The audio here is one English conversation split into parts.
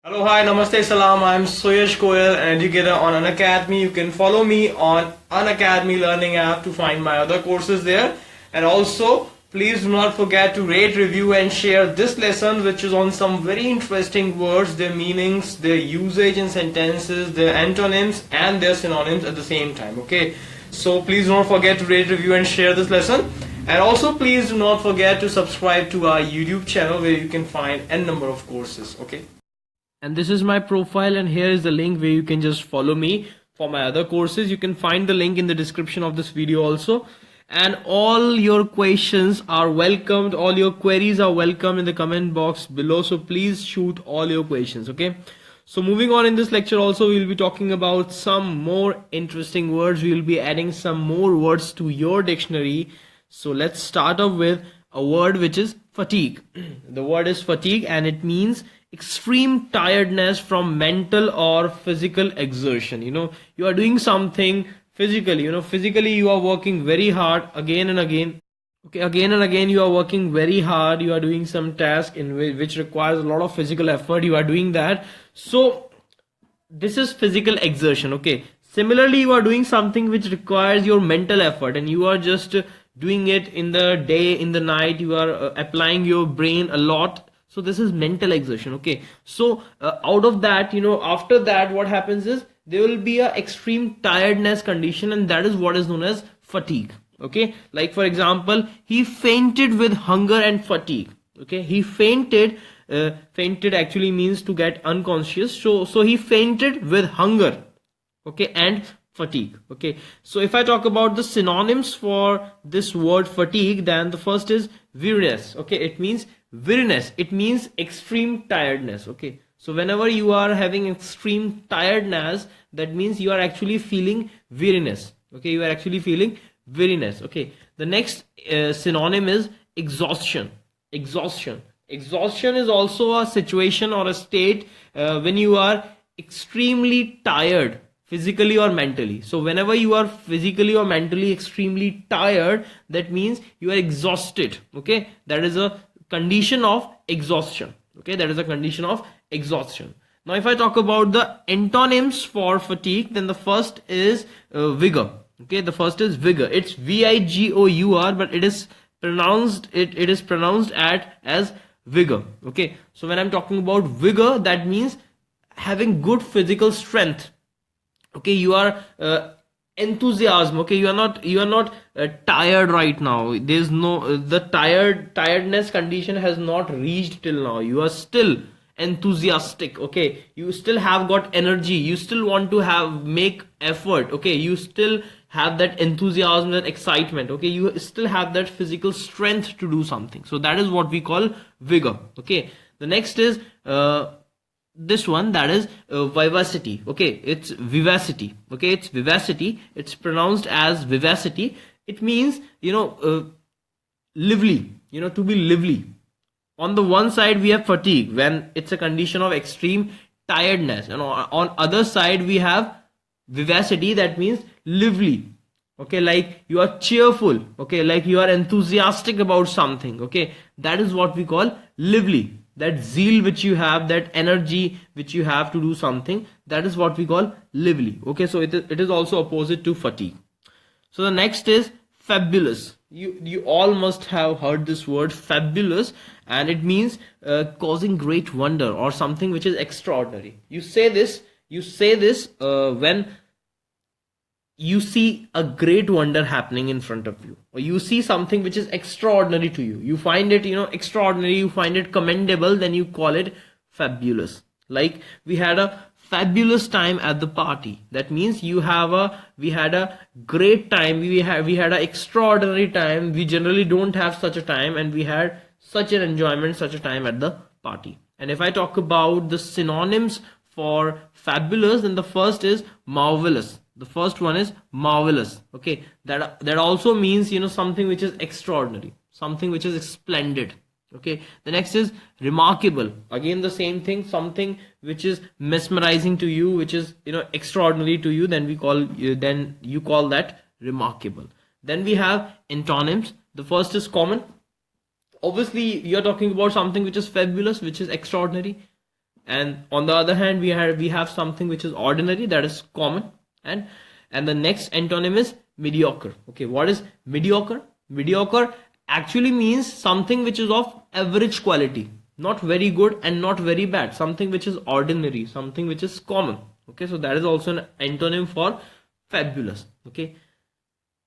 Hello, hi, namaste, salam. I'm Suyash Goyal, an educator on Unacademy. You can follow me on Unacademy Learning app to find my other courses there. And also, please do not forget to rate, review, and share this lesson, which is on some very interesting words, their meanings, their usage in sentences, their antonyms, and their synonyms at the same time. Okay, so please don't forget to rate, review, and share this lesson. And also, please do not forget to subscribe to our YouTube channel where you can find n number of courses. Okay. And this is my profile, and here is the link where you can just follow me for my other courses. You can find the link in the description of this video also. And all your questions are welcomed, all your queries are welcome in the comment box below, so please shoot all your questions. Okay, so moving on, in this lecture also we will be talking about some more interesting words. We will be adding some more words to your dictionary. So let's start off with a word which is fatigue. The word is fatigue, and it means extreme tiredness from mental or physical exertion. You are doing something physically, physically you are working very hard again and again. Okay, again and again you are working very hard. You are doing some task in which requires a lot of physical effort. You are doing that. So this is physical exertion. Okay, similarly you are doing something which requires your mental effort, and you are just doing it in the day, in the night. You are applying your brain a lot. So this is mental exertion. Okay, so out of that, after that what happens is there will be a extreme tiredness condition, and that is what is known as fatigue. Okay, like for example, he fainted with hunger and fatigue. Okay, he fainted. Fainted actually means to get unconscious. So he fainted with hunger, okay, and fatigue. Okay, so if I talk about the synonyms for this word fatigue, then the first is weariness. Okay, it means weariness, it means extreme tiredness. Okay, so whenever you are having extreme tiredness, that means you are actually feeling weariness. Okay, you are actually feeling weariness. Okay, the next synonym is exhaustion. Exhaustion is also a situation or a state when you are extremely tired, physically or mentally. So whenever you are physically or mentally extremely tired, that means you are exhausted. Okay, that is a condition of exhaustion. Okay, that is a condition of exhaustion. Now if I talk about the antonyms for fatigue, then the first is vigor. Okay, the first is vigor. It's V-I-G-O-U-R, but it is pronounced as vigor. Okay, so when I'm talking about vigor, that means having good physical strength. Okay, you are enthusiasm. Okay, you are not tired right now. There's no the tiredness condition has not reached till now. You are still enthusiastic. Okay, you still have got energy. You still want to make effort. Okay, you still have that enthusiasm, that excitement. Okay, you still have that physical strength to do something. So that is what we call vigor. Okay, the next is this one, that is vivacity. Okay, it's vivacity. Okay, it's vivacity. It's pronounced as vivacity. It means lively, to be lively. On the one side we have fatigue, when it's a condition of extreme tiredness, and on other side we have vivacity, that means lively. Okay, like you are cheerful. Okay, like you are enthusiastic about something. Okay, that is what we call lively. That zeal which you have, that energy which you have to do something, that is what we call lively. Okay, so it is also opposite to fatigue. So the next is fabulous. You all must have heard this word fabulous, and it means causing great wonder or something which is extraordinary. You say this when you see a great wonder happening in front of you, or you see something which is extraordinary to you. You find it extraordinary, you find it commendable, then you call it fabulous. Like, we had a fabulous time at the party. That means we had a great time, we had an extraordinary time. We generally don't have such a time, and we had such an enjoyment, such a time at the party. And if I talk about the synonyms for fabulous, then the first is marvelous. The first one is marvelous. Okay, that also means something which is extraordinary, something which is splendid. Okay, the next is remarkable. Again the same thing, something which is mesmerizing to you, which is extraordinary to you, then you call that remarkable. Then we have antonyms. The first is common. Obviously you're talking about something which is fabulous, which is extraordinary. and on the other hand we have something which is ordinary, that is common, and the next antonym is mediocre. Okay, what is mediocre? Mediocre actually means something which is of average quality, not very good and not very bad, something which is ordinary, something which is common. Okay, so that is also an antonym for fabulous. Okay,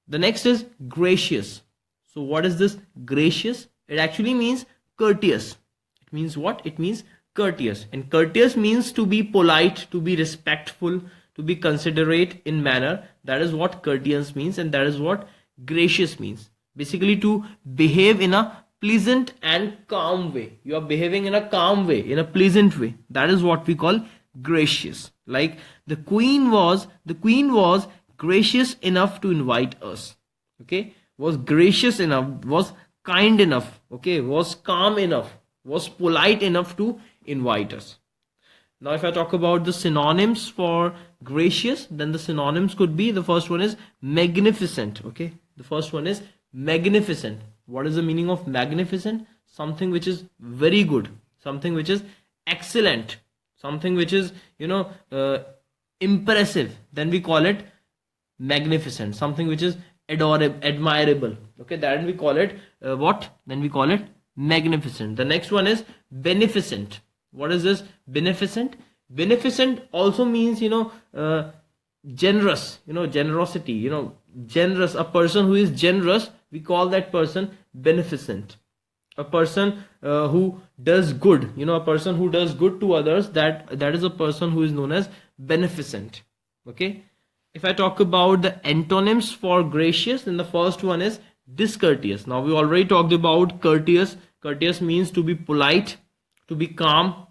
the next is gracious. So what is this gracious? It actually means courteous. It means what? It means courteous, and courteous means to be polite, to be respectful, to be considerate in manner. That is what courteous means, and that is what gracious means. Basically, to behave in a pleasant and calm way. You are behaving in a calm way, in a pleasant way. That is what we call gracious. Like the queen was gracious enough to invite us. Okay, was gracious enough, was kind enough, okay, was calm enough, was polite enough to invite us. Now if I talk about the synonyms for gracious, then the synonyms could be, the first one is magnificent. Okay, the first one is magnificent. What is the meaning of magnificent? Something which is very good, something which is excellent, something which is, impressive. Then we call it magnificent. Something which is adorable, admirable. Okay, then we call it what? Then we call it magnificent. The next one is beneficent. What is this? Beneficent. Beneficent also means, generous, generosity, generous. A person who is generous, we call that person beneficent. A person who does good, a person who does good to others, that is a person who is known as beneficent. Okay, if I talk about the antonyms for gracious, then the first one is discourteous. Now we already talked about courteous. Courteous means to be polite, to be calm,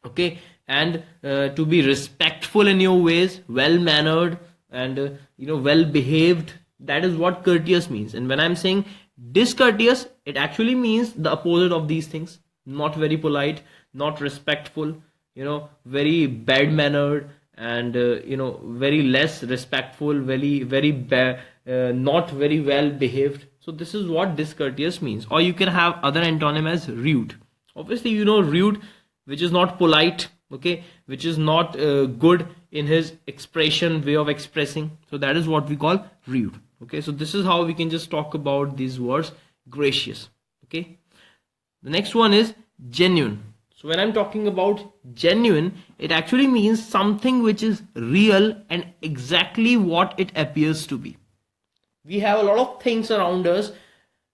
okay, and to be respectful in your ways, well mannered, and well behaved. That is what courteous means. And when I'm saying discourteous, it actually means the opposite of these things. Not very polite, not respectful, very bad mannered, and very less respectful, not very well behaved. So this is what discourteous means. Or you can have other antonym as rude. Obviously, rude, which is not polite, okay, which is not good in his expression, way of expressing. So that is what we call rude. Okay, so this is how we can just talk about these words, gracious. Okay, the next one is genuine. So when I'm talking about genuine, it actually means something which is real and exactly what it appears to be. We have a lot of things around us,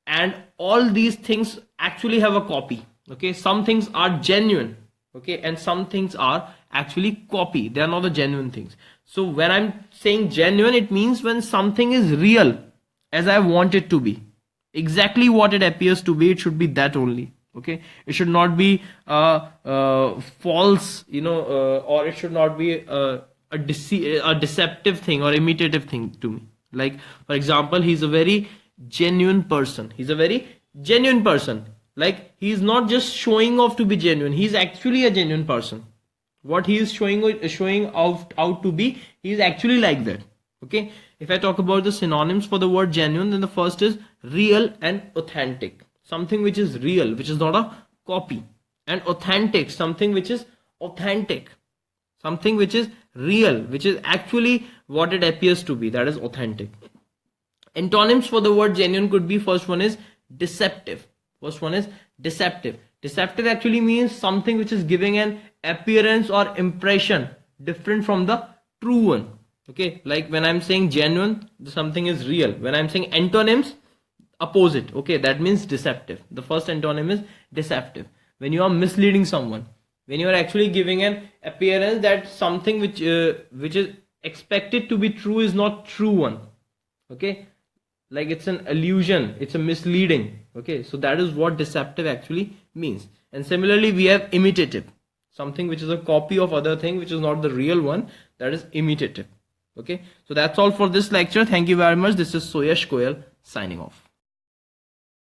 and all these things actually have a copy. Okay, some things are genuine, okay, and some things are actually copy. They are not the genuine things. So when I'm saying genuine, it means when something is real as I want it to be, exactly what it appears to be, it should be that only. Okay, it should not be false, or it should not be a deceptive thing or imitative thing to me. Like, for example, he's a very genuine person. He's a very genuine person. Like, he's not just showing off to be genuine. He's actually a genuine person. What he is showing out to be, he's actually like that. Okay. If I talk about the synonyms for the word genuine, then the first is real and authentic. Something which is real, which is not a copy. And authentic, something which is authentic. Something which is real, which is actually what it appears to be. That is authentic. Antonyms for the word genuine could be, first one is deceptive. First one is deceptive. Deceptive actually means something which is giving an appearance or impression different from the true one. Okay, like when I'm saying genuine, something is real. When I'm saying antonyms, opposite. Okay, that means deceptive. The first antonym is deceptive. When you are misleading someone, when you are actually giving an appearance that something which is expected to be true is not true one. Okay, like it's an illusion, it's a misleading. Okay, so that is what deceptive actually means. And similarly, we have imitative, something which is a copy of other thing which is not the real one. That is imitative. Okay, so that's all for this lecture. Thank you very much. This is Suyash Goyal signing off.